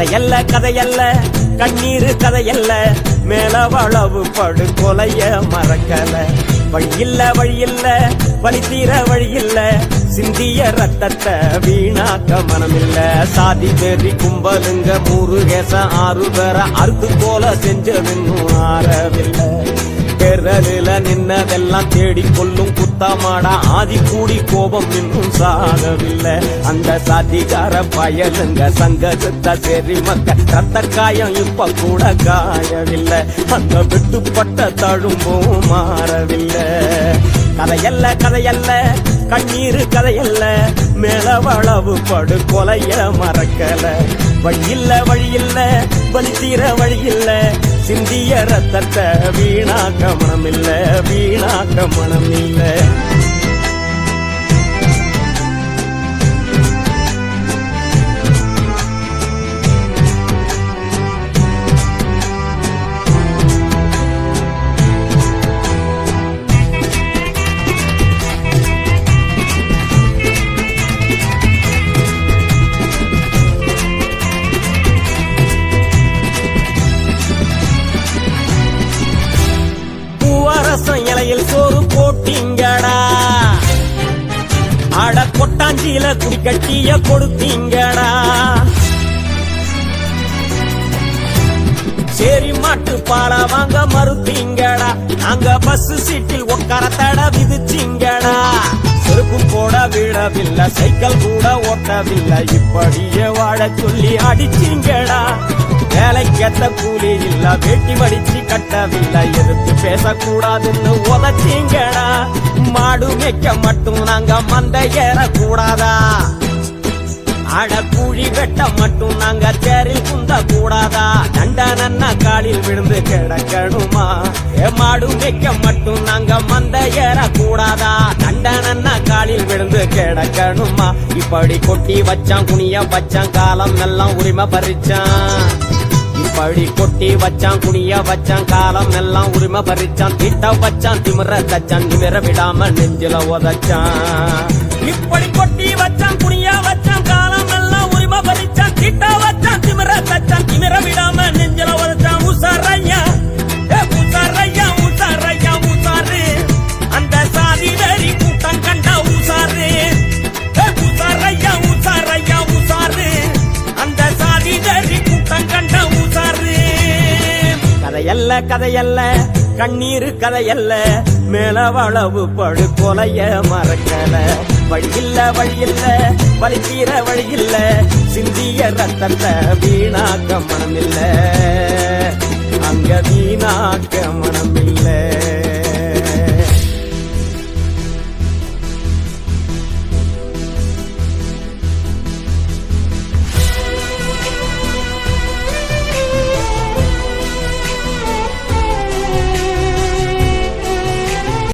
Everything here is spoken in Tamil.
கதையல்ல கதையல்ல கண்ணீர் கதையல்ல மேல வளவு படு கொலைய மறக்கல வழியில்ல வழியில்ல வழி தீர வழியில்ல சிந்திய ரத்தத்தை வீணாக்க மனமில்ல சாதி பேரி கும்பலுங்க முருகேச 6 பேர அறுத்து போல செஞ்சதுன்னு ஆறவில்லை பெறலில நின்னதெல்லாம் தேடிக்கொள்ளும் குத்தமாடா ஆதி கூடி கோபம் இன்னும் சாகவில்லை அந்த சாதிகார பயலுங்க சங்கத்த சரி மக்க ரத்த காயம் இப்ப கூட காயவில்லை அந்த விட்டுப்பட்ட தழும்பும் மாறவில்லை கதையல்ல கதையல்ல கண்ணீர் கதையல்ல மேல வளவு படு கொலைய மறக்கல வழியில்ல வழியில்ல வழி தீர வழியில்ல சிந்திய ரத்தத்தை வீணாக்க மனமில்ல வீணாக்க மனமில்ல இலையில் சோறு போட்டீங்கடா அட கொட்டாஞ்சியில குடிக்கட்டிய கொடுத்தீங்கடா சேரி மாட்டு பால வாங்க மறுத்தீங்கடா அங்க பஸ் சீட்டில் உட்கார தட விதிச்சீங்கடா செருப்பு போட விடவில்லை சைக்கிள் கூட ஓட்டவில்லை இப்படியே வாழ சொல்லி அடிச்சீங்கடா வேலைக்கேத்த கூலி இல்ல வேட்டி மடிச்சு கட்டவில்லை எதிர்த்து பேசக்கூடாதுன்னு உதச்சிங்கடா மாடு மேய்க்க மட்டும் நாங்க மந்த ஏற கூடாதா அட கூழி வெட்ட மட்டும் நாங்க தேரில் குந்த கூடாதா தண்டன காலில் விழுந்து கிடக்கணுமா மாடு மேய்க்க மட்டும் நாங்க மந்த ஏற கூடாதா தண்டன காலில் விழுந்து கிடக்கணுமா இப்படி கொட்டி வச்சான் குனிய வச்சான் காலம் எல்லாம் உரிமை பறிச்சான் இப்படி கொட்டி வச்சான் குனிய வச்சான் காலம் எல்லாம் உரிமை பறிச்சான் திட்ட வச்சான் திமிர தச்சான் நிமிர விடாம நெஞ்சில உதச்சான் இப்படி கொட்டி வச்சான் குனிய வச்சான் காலம் எல்லாம் உரிமை பறிச்சான் திட்ட வச்சான் திமிர தச்சான் நிமிர விடாம நெஞ்சில உதச்சான் உசாரையா உசாரையா உசாரையா உசாரு அந்த சாதி வெறி கூட்டம் கண்டா உசாரு உசாரையா உசாரையா உசாரு அந்த சாதி வெறி கூட்டம் கண்டா கதையல்ல கதையல்ல கண்ணீர் கதையல்ல மேல வளவு படு கொலைய மறக்கல வழியில்ல வழியில்ல வழி தீர வழியில்ல சிந்திய ரத்தத்தை வீணாக்க மனமில்ல அங்க வீணாக்க மனமில்ல